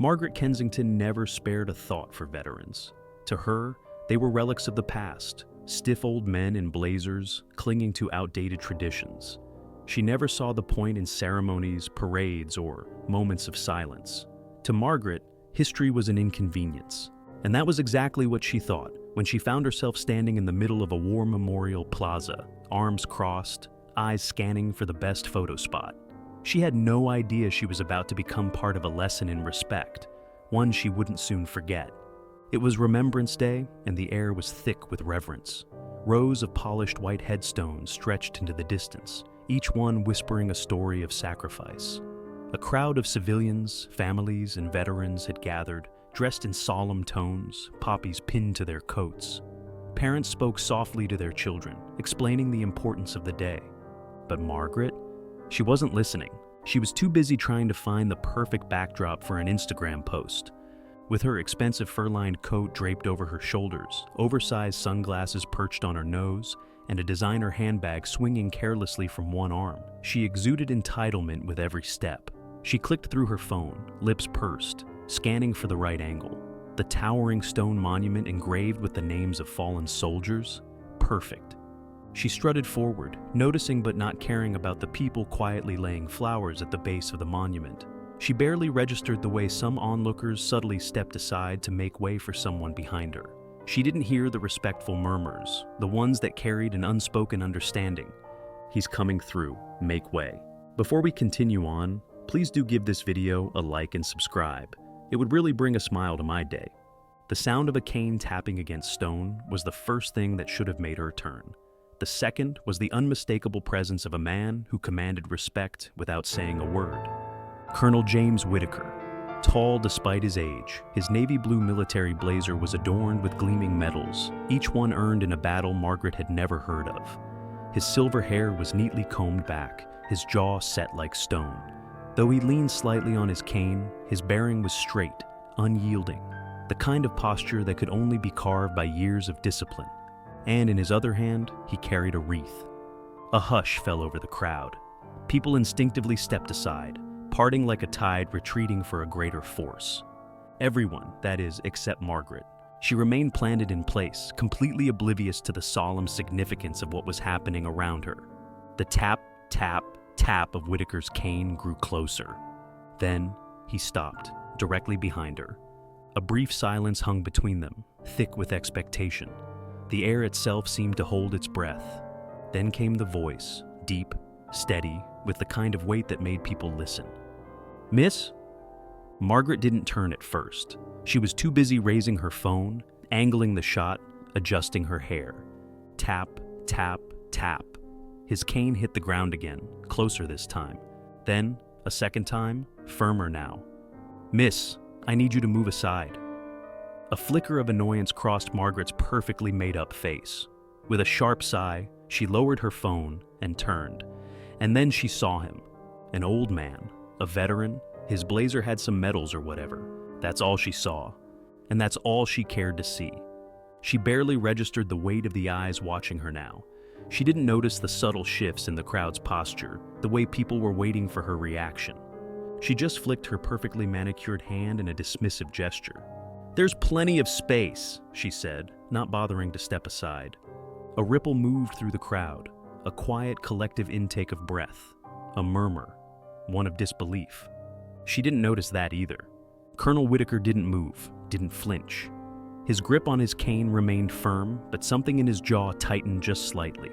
Margaret Kensington never spared a thought for veterans. To her, they were relics of the past, stiff old men in blazers clinging to outdated traditions. She never saw the point in ceremonies, parades, or moments of silence. To Margaret, history was an inconvenience. And that was exactly what she thought when she found herself standing in the middle of a war memorial plaza, arms crossed, eyes scanning for the best photo spot. She had no idea she was about to become part of a lesson in respect, one she wouldn't soon forget. It was Remembrance Day, and the air was thick with reverence. Rows of polished white headstones stretched into the distance, each one whispering a story of sacrifice. A crowd of civilians, families, and veterans had gathered, dressed in solemn tones, poppies pinned to their coats. Parents spoke softly to their children, explaining the importance of the day. But Margaret? She wasn't listening. She was too busy trying to find the perfect backdrop for an Instagram post. With her expensive fur-lined coat draped over her shoulders, oversized sunglasses perched on her nose, and a designer handbag swinging carelessly from one arm, she exuded entitlement with every step. She clicked through her phone, lips pursed, scanning for the right angle. The towering stone monument engraved with the names of fallen soldiers? Perfect. She strutted forward, noticing but not caring about the people quietly laying flowers at the base of the monument. She barely registered the way some onlookers subtly stepped aside to make way for someone behind her. She didn't hear the respectful murmurs, the ones that carried an unspoken understanding. He's coming through, make way. Before we continue on, please do give this video a like and subscribe. It would really bring a smile to my day. The sound of a cane tapping against stone was the first thing that should have made her turn. The second was the unmistakable presence of a man who commanded respect without saying a word. Colonel James Whitaker. Tall despite his age, his navy blue military blazer was adorned with gleaming medals, each one earned in a battle Margaret had never heard of. His silver hair was neatly combed back, his jaw set like stone. Though he leaned slightly on his cane, his bearing was straight, unyielding, the kind of posture that could only be carved by years of discipline. And in his other hand, he carried a wreath. A hush fell over the crowd. People instinctively stepped aside, parting like a tide retreating for a greater force. Everyone, that is, except Margaret. She remained planted in place, completely oblivious to the solemn significance of what was happening around her. The tap, tap, tap of Whitaker's cane grew closer. Then he stopped, directly behind her. A brief silence hung between them, thick with expectation. The air itself seemed to hold its breath. Then came the voice, deep, steady, with the kind of weight that made people listen. "Miss?" Margaret didn't turn at first. She was too busy raising her phone, angling the shot, adjusting her hair. Tap, tap, tap. His cane hit the ground again, closer this time. Then, a second time, firmer now. "Miss, I need you to move aside." A flicker of annoyance crossed Margaret's perfectly made-up face. With a sharp sigh, she lowered her phone and turned. And then she saw him. An old man, a veteran. His blazer had some medals or whatever. That's all she saw. And that's all she cared to see. She barely registered the weight of the eyes watching her now. She didn't notice the subtle shifts in the crowd's posture, the way people were waiting for her reaction. She just flicked her perfectly manicured hand in a dismissive gesture. "There's plenty of space," she said, not bothering to step aside. A ripple moved through the crowd, a quiet collective intake of breath, a murmur, one of disbelief. She didn't notice that either. Colonel Whitaker didn't move, didn't flinch. His grip on his cane remained firm, but something in his jaw tightened just slightly.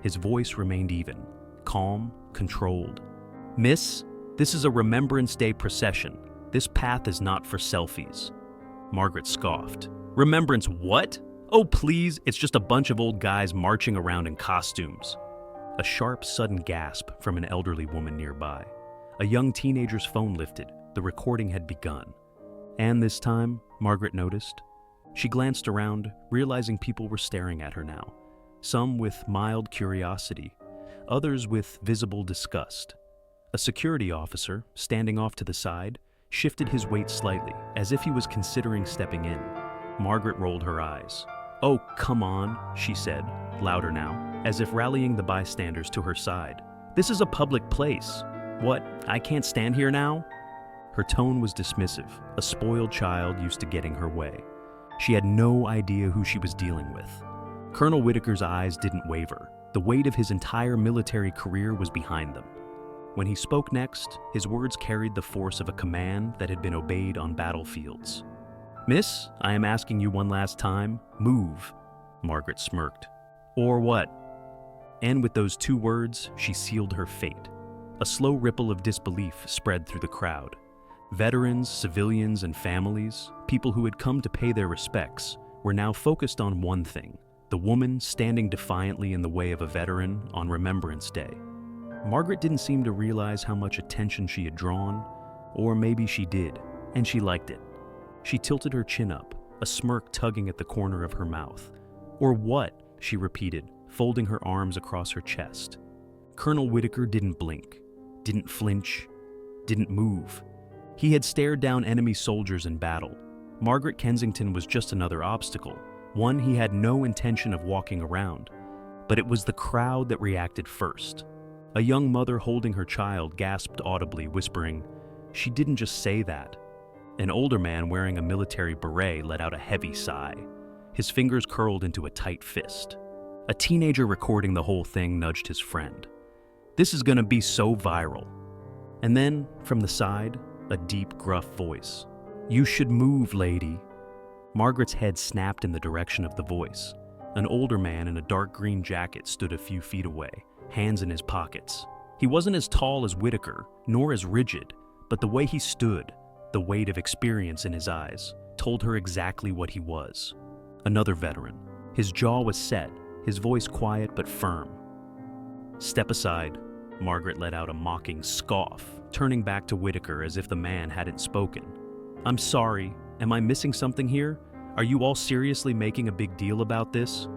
His voice remained even, calm, controlled. "Miss, this is a Remembrance Day procession. This path is not for selfies." Margaret scoffed. "Remembrance what? Oh please, it's just a bunch of old guys marching around in costumes." A sharp, sudden gasp from an elderly woman nearby. A young teenager's phone lifted. The recording had begun. And this time, Margaret noticed. She glanced around, realizing people were staring at her now. Some with mild curiosity, others with visible disgust. A security officer, standing off to the side, shifted his weight slightly, as if he was considering stepping in. Margaret rolled her eyes. "Oh, come on," she said, louder now, as if rallying the bystanders to her side. "This is a public place. What, I can't stand here now?" Her tone was dismissive, a spoiled child used to getting her way. She had no idea who she was dealing with. Colonel Whitaker's eyes didn't waver. The weight of his entire military career was behind them. When he spoke next, his words carried the force of a command that had been obeyed on battlefields. "Miss, I am asking you one last time, move." Margaret smirked. "Or what?" And with those two words, she sealed her fate. A slow ripple of disbelief spread through the crowd. Veterans, civilians, and families, people who had come to pay their respects, were now focused on one thing: the woman standing defiantly in the way of a veteran on Remembrance Day. Margaret didn't seem to realize how much attention she had drawn, or maybe she did, and she liked it. She tilted her chin up, a smirk tugging at the corner of her mouth. "Or what?" she repeated, folding her arms across her chest. Colonel Whitaker didn't blink, didn't flinch, didn't move. He had stared down enemy soldiers in battle. Margaret Kensington was just another obstacle, one he had no intention of walking around. But it was the crowd that reacted first. A young mother holding her child gasped audibly, whispering, "She didn't just say that." An older man wearing a military beret let out a heavy sigh. His fingers curled into a tight fist. A teenager recording the whole thing nudged his friend. "This is gonna be so viral." And then, from the side, a deep, gruff voice. "You should move, lady." Margaret's head snapped in the direction of the voice. An older man in a dark green jacket stood a few feet away, hands in his pockets. He wasn't as tall as Whitaker, nor as rigid, but the way he stood, the weight of experience in his eyes, told her exactly what he was. Another veteran. His jaw was set, his voice quiet but firm. "Step aside." Margaret let out a mocking scoff, turning back to Whitaker as if the man hadn't spoken. "I'm sorry. Am I missing something here? Are you all seriously making a big deal about this?"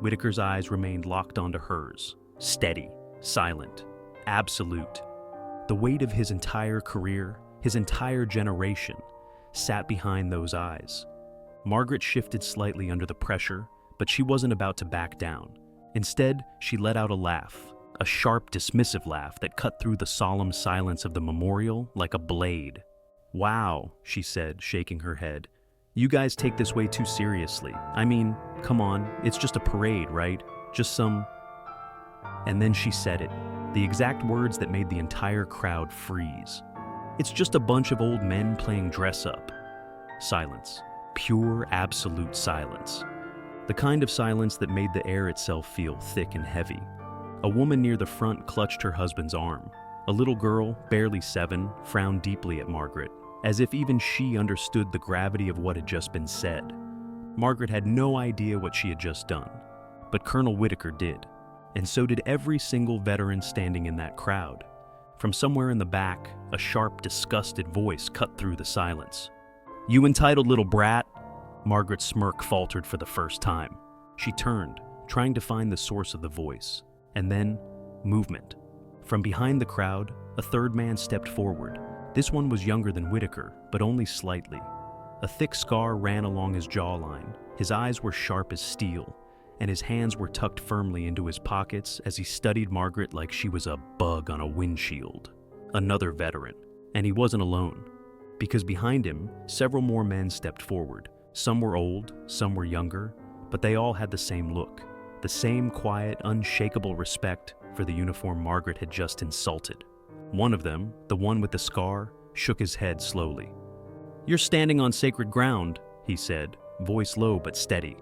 Whitaker's eyes remained locked onto hers, steady, silent, absolute. The weight of his entire career, his entire generation, sat behind those eyes. Margaret shifted slightly under the pressure, but she wasn't about to back down. Instead, she let out a laugh, a sharp, dismissive laugh that cut through the solemn silence of the memorial like a blade. "Wow," she said, shaking her head. "You guys take this way too seriously. I mean, come on, it's just a parade, right? Just some..." And then she said it, the exact words that made the entire crowd freeze. "It's just a bunch of old men playing dress-up." Silence. Pure, absolute silence. The kind of silence that made the air itself feel thick and heavy. A woman near the front clutched her husband's arm. A little girl, barely 7, frowned deeply at Margaret, as if even she understood the gravity of what had just been said. Margaret had no idea what she had just done, but Colonel Whitaker did, and so did every single veteran standing in that crowd. From somewhere in the back, a sharp, disgusted voice cut through the silence. "You entitled little brat!" Margaret's smirk faltered for the first time. She turned, trying to find the source of the voice, and then, movement. From behind the crowd, a third man stepped forward. This one was younger than Whitaker, but only slightly. A thick scar ran along his jawline, his eyes were sharp as steel, and his hands were tucked firmly into his pockets as he studied Margaret like she was a bug on a windshield. Another veteran, and he wasn't alone, because behind him, several more men stepped forward. Some were old, some were younger, but they all had the same look, the same quiet, unshakable respect for the uniform Margaret had just insulted. One of them, the one with the scar, shook his head slowly. "You're standing on sacred ground," he said, voice low but steady.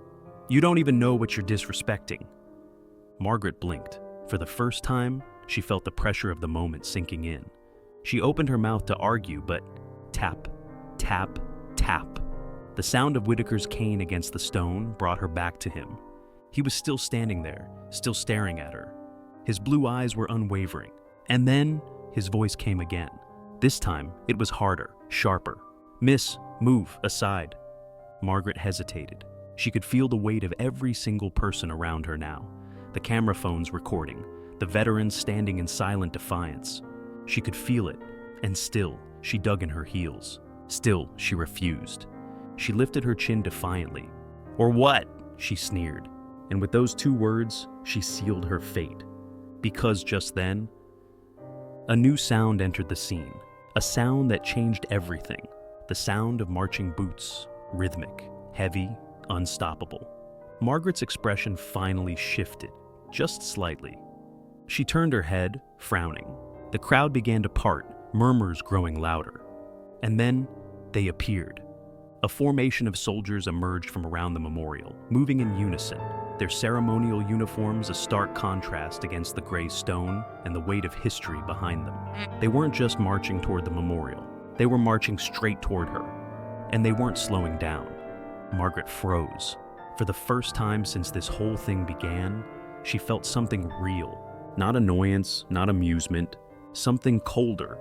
"You don't even know what you're disrespecting." Margaret blinked. For the first time, she felt the pressure of the moment sinking in. She opened her mouth to argue, but tap, tap, tap. The sound of Whitaker's cane against the stone brought her back to him. He was still standing there, still staring at her. His blue eyes were unwavering. And then, his voice came again. This time, it was harder, sharper. "Miss, move, aside." Margaret hesitated. She could feel the weight of every single person around her now. The camera phones recording, the veterans standing in silent defiance. She could feel it, and still, she dug in her heels. Still, she refused. She lifted her chin defiantly. "Or what?" she sneered. And with those two words, she sealed her fate. Because just then, a new sound entered the scene. A sound that changed everything. The sound of marching boots, rhythmic, heavy, unstoppable. Margaret's expression finally shifted, just slightly. She turned her head, frowning. The crowd began to part, murmurs growing louder. And then they appeared. A formation of soldiers emerged from around the memorial, moving in unison, their ceremonial uniforms a stark contrast against the gray stone and the weight of history behind them. They weren't just marching toward the memorial. They were marching straight toward her. And they weren't slowing down. Margaret froze. For the first time since this whole thing began, she felt something real. Not annoyance, not amusement, something colder,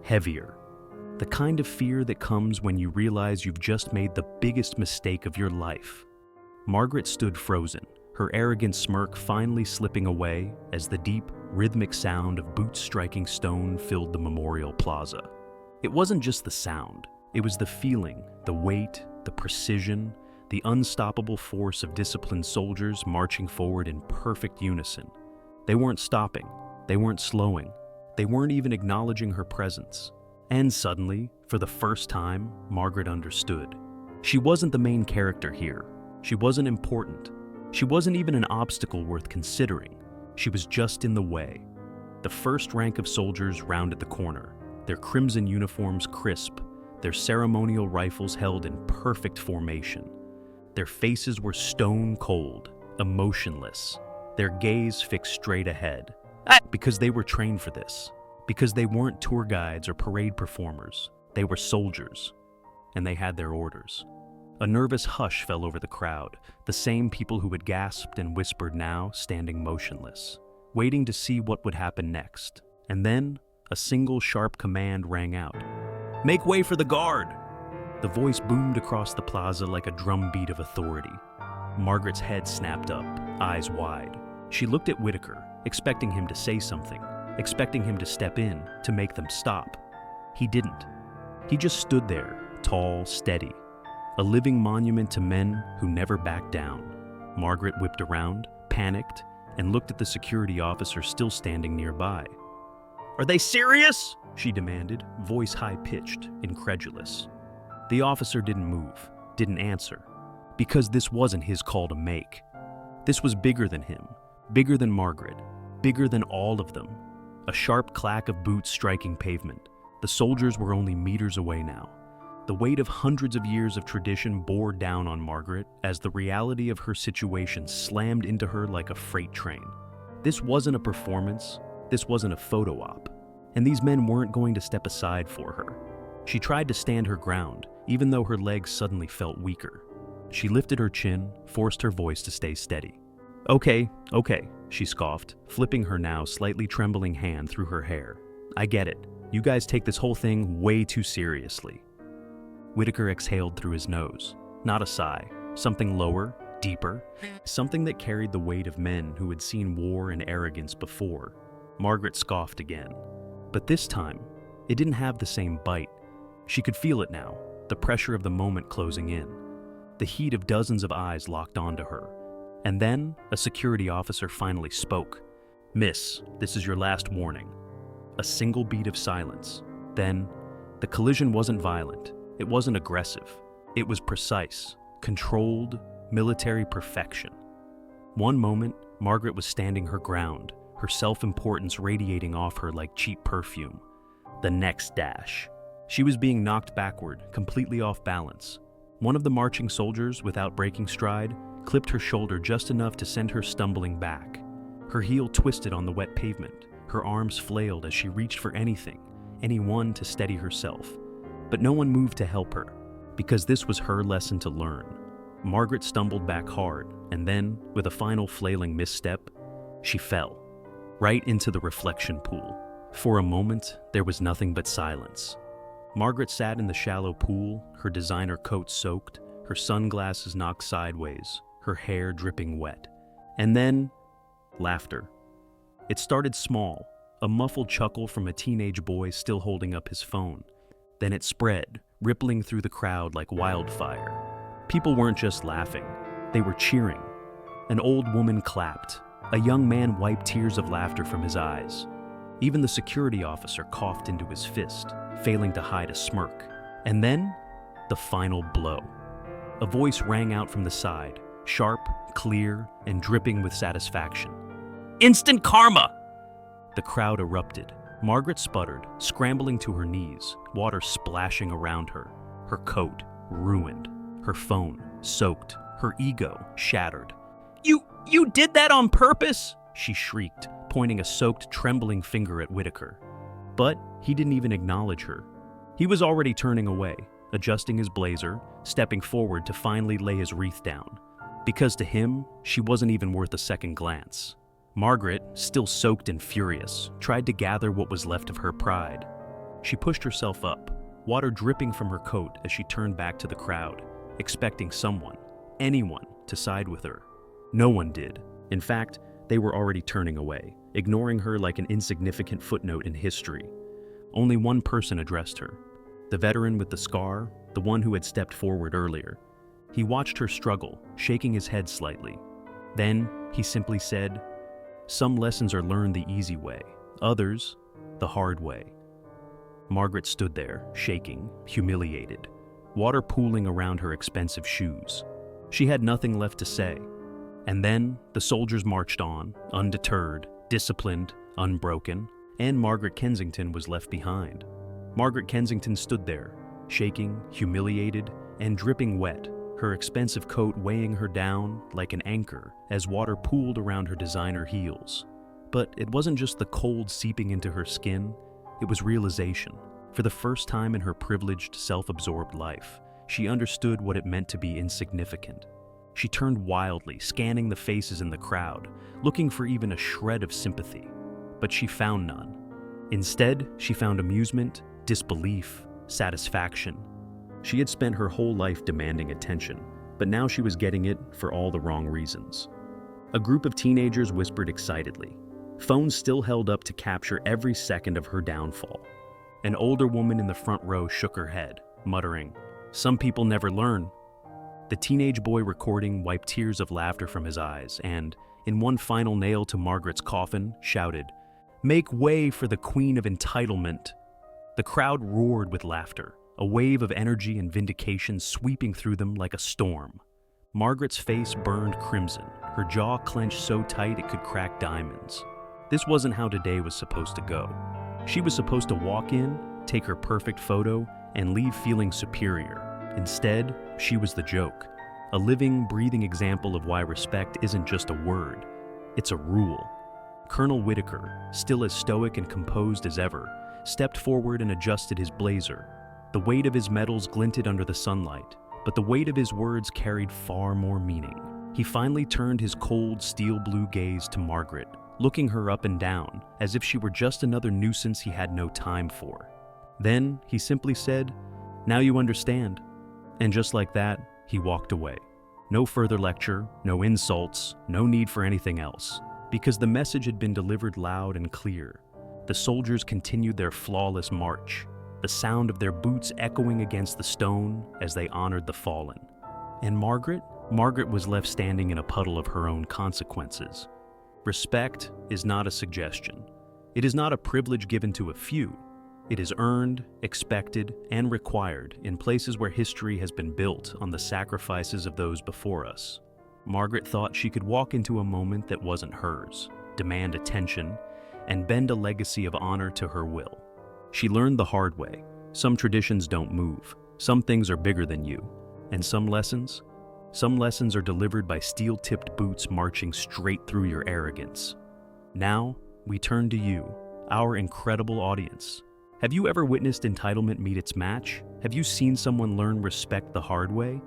heavier. The kind of fear that comes when you realize you've just made the biggest mistake of your life. Margaret stood frozen, her arrogant smirk finally slipping away as the deep, rhythmic sound of boots striking stone filled the memorial plaza. It wasn't just the sound, it was the feeling, the weight, the precision, the unstoppable force of disciplined soldiers marching forward in perfect unison. They weren't stopping, they weren't slowing, they weren't even acknowledging her presence. And suddenly, for the first time, Margaret understood. She wasn't the main character here. She wasn't important. She wasn't even an obstacle worth considering. She was just in the way. The first rank of soldiers rounded the corner, their crimson uniforms crisp, their ceremonial rifles held in perfect formation. Their faces were stone cold, emotionless, their gaze fixed straight ahead, because they were trained for this. Because they weren't tour guides or parade performers, they were soldiers, and they had their orders. A nervous hush fell over the crowd, the same people who had gasped and whispered now standing motionless, waiting to see what would happen next. And then, a single sharp command rang out. "Make way for the guard!" The voice boomed across the plaza like a drumbeat of authority. Margaret's head snapped up, eyes wide. She looked at Whitaker, expecting him to say something, expecting him to step in, to make them stop. He didn't. He just stood there, tall, steady, a living monument to men who never backed down. Margaret whipped around, panicked, and looked at the security officer still standing nearby. "Are they serious?" she demanded, voice high-pitched, incredulous. The officer didn't move, didn't answer, because this wasn't his call to make. This was bigger than him, bigger than Margaret, bigger than all of them. A sharp clack of boots striking pavement. The soldiers were only meters away now. The weight of hundreds of years of tradition bore down on Margaret as the reality of her situation slammed into her like a freight train. This wasn't a performance, this wasn't a photo op, and these men weren't going to step aside for her. She tried to stand her ground, even though her legs suddenly felt weaker. She lifted her chin, forced her voice to stay steady. Okay, she scoffed, flipping her now slightly trembling hand through her hair. "I get it. You guys take this whole thing way too seriously." Whitaker exhaled through his nose. Not a sigh. Something lower, deeper. Something that carried the weight of men who had seen war and arrogance before. Margaret scoffed again. But this time, it didn't have the same bite. She could feel it now, the pressure of the moment closing in. The heat of dozens of eyes locked onto her. And then, a security officer finally spoke. "Miss, this is your last warning." A single beat of silence. Then, the collision wasn't violent. It wasn't aggressive. It was precise, controlled, military perfection. One moment, Margaret was standing her ground, her self-importance radiating off her like cheap perfume. The next dash. She was being knocked backward, completely off balance. One of the marching soldiers, without breaking stride, clipped her shoulder just enough to send her stumbling back. Her heel twisted on the wet pavement. Her arms flailed as she reached for anyone to steady herself. But no one moved to help her, because this was her lesson to learn. Margaret stumbled back hard, and then, with a final flailing misstep, she fell, right into the reflection pool. For a moment, there was nothing but silence. Margaret sat in the shallow pool, her designer coat soaked, her sunglasses knocked sideways, her hair dripping wet. And then, laughter. It started small, a muffled chuckle from a teenage boy still holding up his phone. Then it spread, rippling through the crowd like wildfire. People weren't just laughing, they were cheering. An old woman clapped. A young man wiped tears of laughter from his eyes. Even the security officer coughed into his fist, failing to hide a smirk. And then, the final blow. A voice rang out from the side, sharp, clear, and dripping with satisfaction. "Instant karma!" The crowd erupted. Margaret sputtered, scrambling to her knees, water splashing around her. Her coat ruined, her phone soaked, her ego shattered. You did that on purpose?" she shrieked, pointing a soaked, trembling finger at Whitaker. But he didn't even acknowledge her. He was already turning away, adjusting his blazer, stepping forward to finally lay his wreath down. Because to him, she wasn't even worth a second glance. Margaret, still soaked and furious, tried to gather what was left of her pride. She pushed herself up, water dripping from her coat as she turned back to the crowd, expecting someone, anyone, to side with her. No one did. In fact, they were already turning away, ignoring her like an insignificant footnote in history. Only one person addressed her. The veteran with the scar, the one who had stepped forward earlier. He watched her struggle, shaking his head slightly. Then, he simply said, "Some lessons are learned the easy way, others, the hard way." Margaret stood there, shaking, humiliated, water pooling around her expensive shoes. She had nothing left to say. And then, the soldiers marched on, undeterred, disciplined, unbroken, and Margaret Kensington was left behind. Margaret Kensington stood there, shaking, humiliated, and dripping wet, her expensive coat weighing her down like an anchor as water pooled around her designer heels. But it wasn't just the cold seeping into her skin, it was realization. For the first time in her privileged, self-absorbed life, she understood what it meant to be insignificant. She turned wildly, scanning the faces in the crowd, looking for even a shred of sympathy. But she found none. Instead, she found amusement, disbelief, satisfaction. She had spent her whole life demanding attention, but now she was getting it for all the wrong reasons. A group of teenagers whispered excitedly. Phones still held up to capture every second of her downfall. An older woman in the front row shook her head, muttering, "Some people never learn." The teenage boy recording wiped tears of laughter from his eyes and, in one final nail to Margaret's coffin, shouted, "Make way for the Queen of Entitlement." The crowd roared with laughter, a wave of energy and vindication sweeping through them like a storm. Margaret's face burned crimson, her jaw clenched so tight it could crack diamonds. This wasn't how today was supposed to go. She was supposed to walk in, take her perfect photo, and leave feeling superior. Instead, she was the joke, a living, breathing example of why respect isn't just a word, it's a rule. Colonel Whitaker, still as stoic and composed as ever, stepped forward and adjusted his blazer. The weight of his medals glinted under the sunlight, but the weight of his words carried far more meaning. He finally turned his cold, steel-blue gaze to Margaret, looking her up and down, as if she were just another nuisance he had no time for. Then, he simply said, "Now you understand." And just like that, he walked away. No further lecture, no insults, no need for anything else, because the message had been delivered loud and clear. The soldiers continued their flawless march, the sound of their boots echoing against the stone as they honored the fallen. And Margaret was left standing in a puddle of her own consequences. Respect is not a suggestion. It is not a privilege given to a few. It is earned, expected, and required in places where history has been built on the sacrifices of those before us. Margaret thought she could walk into a moment that wasn't hers, demand attention, and bend a legacy of honor to her will. She learned the hard way. Some traditions don't move. Some things are bigger than you. And some lessons are delivered by steel-tipped boots marching straight through your arrogance. Now, we turn to you, our incredible audience. Have you ever witnessed entitlement meet its match? Have you seen someone learn respect the hard way?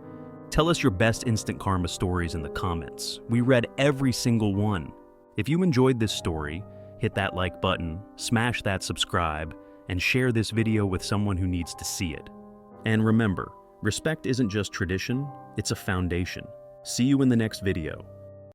Tell us your best instant karma stories in the comments. We read every single one. If you enjoyed this story, hit that like button, smash that subscribe, and share this video with someone who needs to see it. And remember, respect isn't just tradition, it's a foundation. See you in the next video.